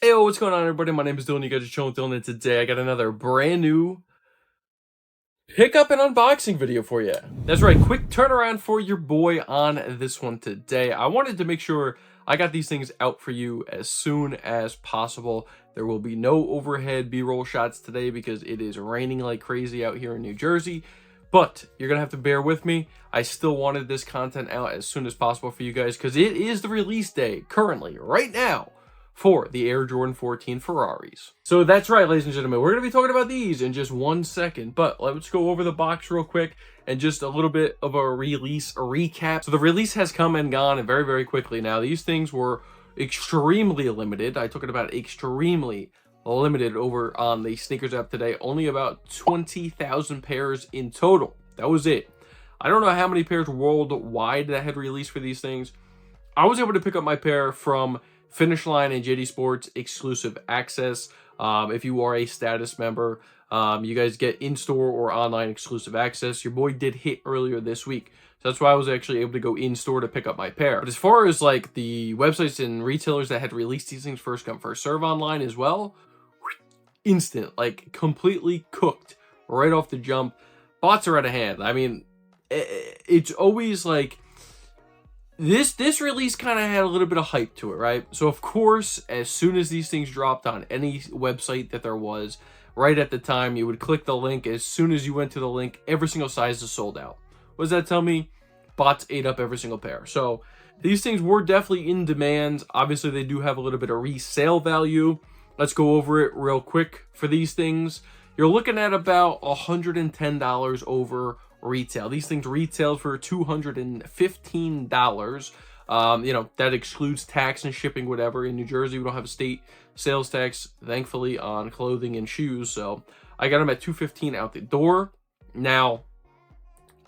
Hey, what's going on, everybody? My name is Dylan. You guys are chilling with Dylan, and today I got another brand new pickup and unboxing video for you. That's right, quick turnaround for your boy on this one today. I wanted to make sure I got these things out for you as soon as possible. There will be no overhead B-roll shots today because it is raining like crazy out here in New Jersey. But you're gonna have to bear with me. I still wanted this content out as soon as possible for you guys because it is the release day currently, right now, for the Air Jordan 14 Ferraris. So that's right, ladies and gentlemen, we're going to be talking about these in just 1 second, but let's go over the box real quick and just a little bit of a release recap. So the release has come and gone and very, very quickly. Now, these things were extremely limited. I took it about extremely limited over on the sneakers app today. Only about 20,000 pairs in total. That was it. I don't know how many pairs worldwide that had released for these things. I was able to pick up my pair from Finish Line and JD Sports exclusive access. If you are a status member, you guys get in-store or online exclusive access. Your boy did hit earlier this week, so that's why I was actually able to go in-store to pick up my pair. But as far as like the websites and retailers that had released these things first come first serve online as well, instant, like completely cooked right off the jump. Bots are out of hand. I mean, it's always like this release kind of had a little bit of hype to it, right? So of course, as soon as these things dropped on any website that there was, right at the time, you would click the link. As soon as you went to the link, every single size is sold out. What does that tell me? Bots ate up every single pair. So these things were definitely in demand. Obviously, they do have a little bit of resale value. Let's go over it real quick. For these things, you're looking at about $110 over retail. These things retail for $215. You know, that excludes tax and shipping, whatever. In New Jersey, we don't have a state sales tax, thankfully, on clothing and shoes. So I got them at $215 out the door. Now,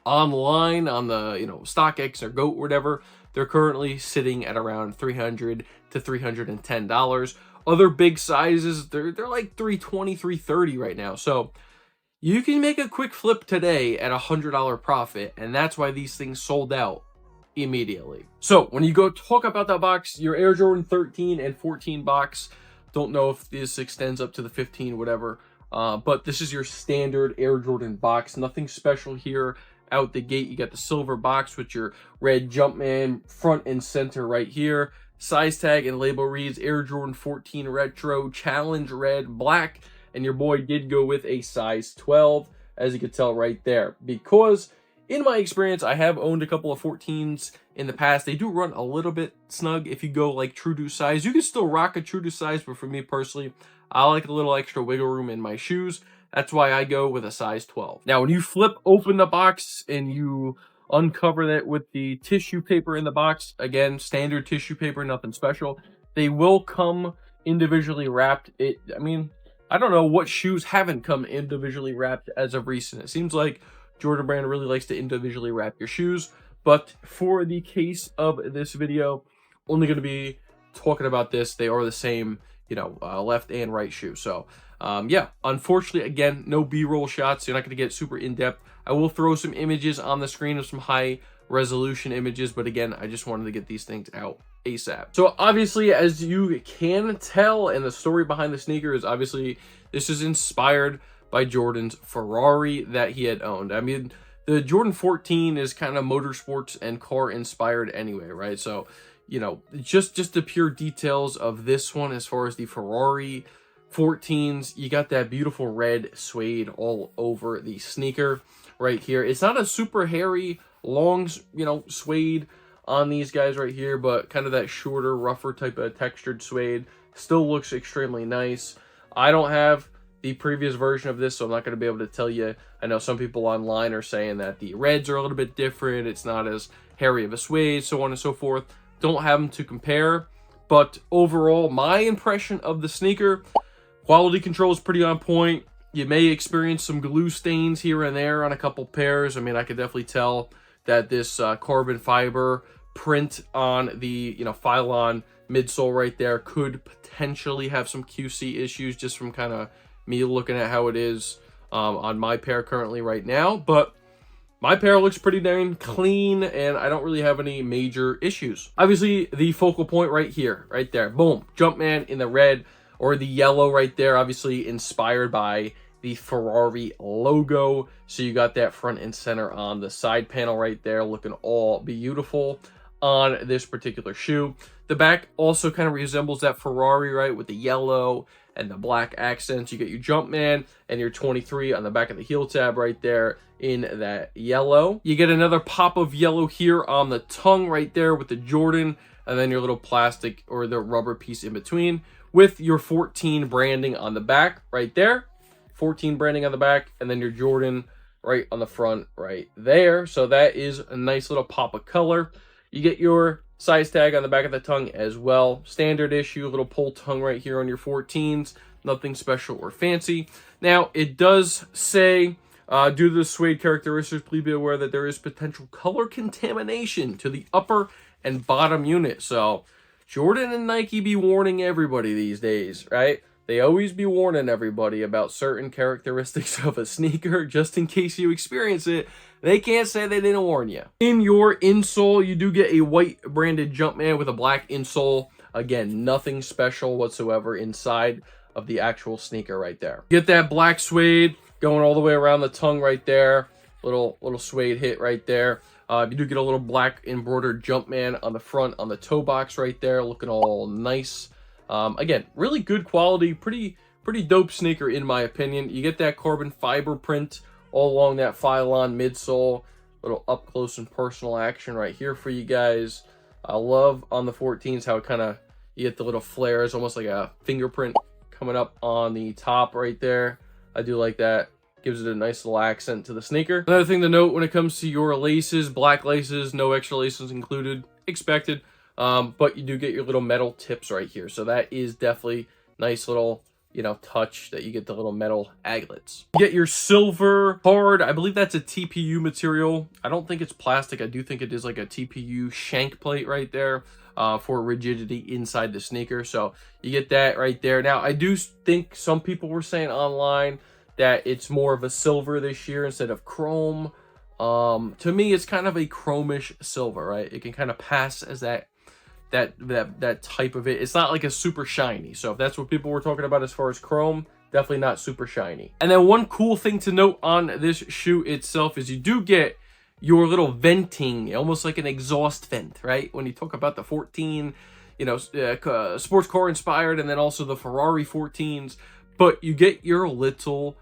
online on the, StockX or GOAT, whatever, they're currently sitting at around $300 to $310. Other big sizes, they're like $320, $330 right now. So you can make a quick flip today at $100 profit, and that's why these things sold out immediately. So when you go talk about that box, your Air Jordan 13 and 14 box, don't know if this extends up to the 15, whatever, but this is your standard Air Jordan box. Nothing special here out the gate. You got the silver box with your red Jumpman front and center right here. Size tag and label reads Air Jordan 14 Retro Challenge Red Black. And your boy did go with a size 12, as you can tell right there. Because, in my experience, I have owned a couple of 14s in the past. They do run a little bit snug if you go like true to size. You can still rock a true to size, but for me personally, I like a little extra wiggle room in my shoes. That's why I go with a size 12. Now, when you flip open the box and you uncover that with the tissue paper in the box, again, standard tissue paper, nothing special. They will come individually wrapped. I don't know what shoes haven't come individually wrapped as of recent. It seems like Jordan Brand really likes to individually wrap your shoes. But for the case of this video, only going to be talking about this. They are the same, left and right shoe. So, yeah, unfortunately, again, no B-roll shots. You're not going to get super in-depth. I will throw some images on the screen of some high-resolution images. But again, I just wanted to get these things out ASAP. So obviously, as you can tell, and the story behind the sneaker is obviously this is inspired by Jordan's Ferrari that he had owned. I mean, the Jordan 14 is kind of motorsports and car inspired anyway, right? So, just the pure details of this one as far as the Ferrari 14s, you got that beautiful red suede all over the sneaker right here. It's not a super hairy, long, suede on these guys right here, but kind of that shorter, rougher type of textured suede. Still looks extremely nice. I don't have the previous version of this, so I'm not going to be able to tell you. I know some people online are saying that the reds are a little bit different. It's not as hairy of a suede, so on and so forth. Don't have them to compare, but overall, my impression of the sneaker, quality control is pretty on point. You may experience some glue stains here and there on a couple pairs. I mean, I could definitely tell that this carbon fiber print on the Phylon midsole right there could potentially have some QC issues just from kind of me looking at how it is on my pair currently right now. But my pair looks pretty dang clean, and I don't really have any major issues. Obviously, the focal point right here, right there, boom, Jumpman in the red. or the yellow right there, obviously inspired by the Ferrari logo. So you got that front and center on the side panel right there, looking all beautiful on this particular shoe. The back also kind of resembles that Ferrari, right, with the yellow and the black accents. You get your Jumpman and your 23 on the back of the heel tab right there in that yellow. You get another pop of yellow here on the tongue right there with the Jordan, and then your little plastic or the rubber piece in between with your 14 branding on the back right there. 14 branding on the back, and then your Jordan right on the front right there. So that is a nice little pop of color. You get your size tag on the back of the tongue as well. Standard issue, little pull tongue right here on your 14s. Nothing special or fancy. Now, it does say, due to the suede characteristics, please be aware that there is potential color contamination to the upper and bottom unit. So, Jordan and Nike be warning everybody these days, right? They always be warning everybody about certain characteristics of a sneaker just in case you experience it. They can't say they didn't warn you. In your insole, you do get a white branded Jumpman with a black insole. Again, nothing special whatsoever inside of the actual sneaker right there. Get that black suede going all the way around the tongue right there. Little suede hit right there. You do get a little black embroidered Jumpman on the front on the toe box right there, looking all nice. Again, really good quality, pretty dope sneaker in my opinion. You get that carbon fiber print all along that Phylon midsole. Little up close and personal action right here for you guys. I love on the 14s how it kind of, you get the little flares, almost like a fingerprint coming up on the top right there. I do like that. Gives it a nice little accent to the sneaker. Another thing to note when it comes to your laces, black laces, no extra laces included, expected. But you do get your little metal tips right here. So that is definitely nice little, you know, touch that you get the little metal aglets. You get your silver card. I believe that's a TPU material. I don't think it's plastic. I do think it is like a TPU shank plate right there for rigidity inside the sneaker. So you get that right there. Now, I do think some people were saying online that it's more of a silver this year instead of chrome. To me, it's kind of a chromish silver, right? It can kind of pass as that type of it. It's not like a super shiny. So if that's what people were talking about as far as chrome, definitely not super shiny. And then one cool thing to note on this shoe itself is you do get your little venting, almost like an exhaust vent, right? When you talk about the 14, you know, sports car inspired, and then also the Ferrari 14s, but you get your little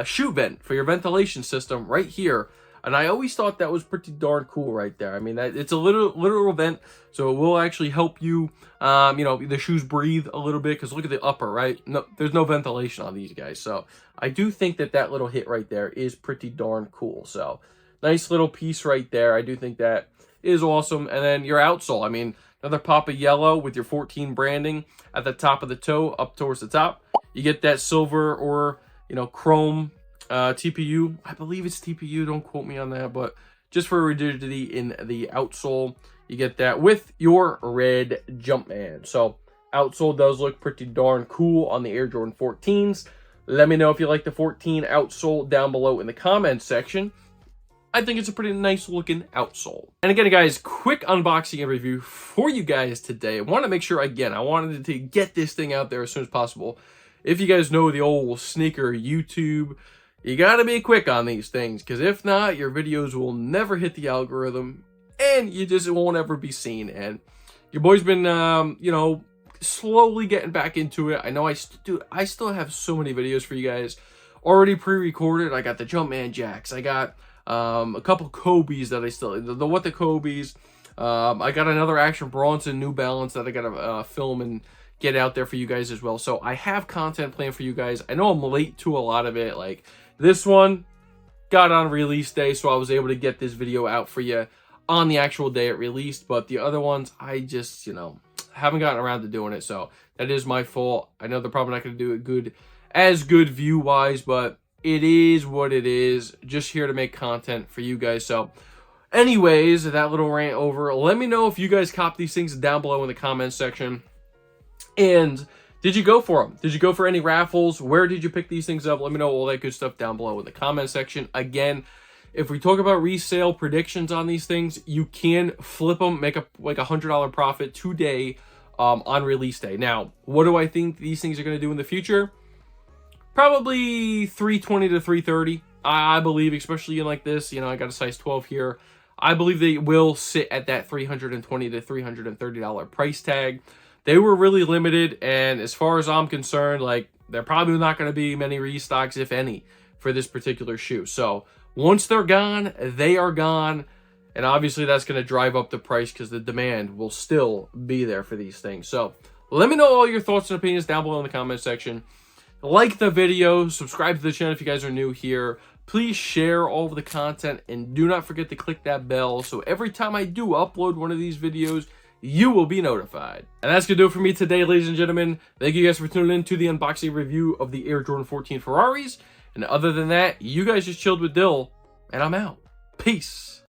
shoe vent for your ventilation system right here. And I always thought that was pretty darn cool right there. I mean, it's a literal vent, so it will actually help you, you know, the shoes breathe a little bit, because look at the upper, right? No, there's no ventilation on these guys. So I do think that little hit right there is pretty darn cool. So nice little piece right there. I do think that is awesome. And then your outsole, I mean, another pop of yellow with your 14 branding at the top of the toe up towards the top. You get that silver or, you know, chrome TPU. I believe it's TPU, don't quote me on that, but just for rigidity in the outsole, you get that with your red Jumpman. So outsole does look pretty darn cool on the Air Jordan 14s. Let me know if you like the 14 outsole down below in the comments section. I think it's a pretty nice looking outsole. And again, guys, quick unboxing and review for you guys today. I want to make sure, again, I wanted to get this thing out there as soon as possible. If you guys know the old sneaker YouTube, you gotta be quick on these things, because if not, your videos will never hit the algorithm, and you just won't ever be seen. And your boy's been, you know, slowly getting back into it. I know I still have so many videos for you guys already pre-recorded. I got the Jumpman Jacks. I got a couple Kobe's that I still, the What the Kobe's. I got another Action Bronson New Balance that I gotta film and get out there for you guys as well. So I have content planned for you guys. I know I'm late to a lot of it. Like this one got on release day, so I was able to get this video out for you on the actual day it released. But the other ones, I just, you know, haven't gotten around to doing it. So that is my fault. I know they're probably not going to do it good view-wise, but it is what it is. Just here to make content for you guys. So anyways, that little rant over. Let me know if you guys cop these things down below in the comments section. And did you go for them? Did you go for any raffles? Where did you pick these things up? Let me know all that good stuff down below in the comment section. Again, if we talk about resale predictions on these things, you can flip them, make like $100 profit today on release day. Now, what do I think these things are going to do in the future? Probably 320 to 330. I believe, especially in like this, I got a size 12 here. I believe they will sit at that $320 to $330 price tag. They were really limited, and as far as I'm concerned, like, they're probably not going to be many restocks, if any, for this particular shoe. So once they're gone, they are gone. And obviously that's going to drive up the price because the demand will still be there for these things. So let me know all your thoughts and opinions down below in the comment section. Like the video, subscribe to the channel if you guys are new here. Please share all of the content, and do not forget to click that bell so every time I do upload one of these videos, you will be notified. And that's going to do it for me today, ladies and gentlemen. Thank you guys for tuning in to the unboxing review of the Air Jordan 14 Ferraris. And other than that, you guys just chilled with Dill, and I'm out. Peace.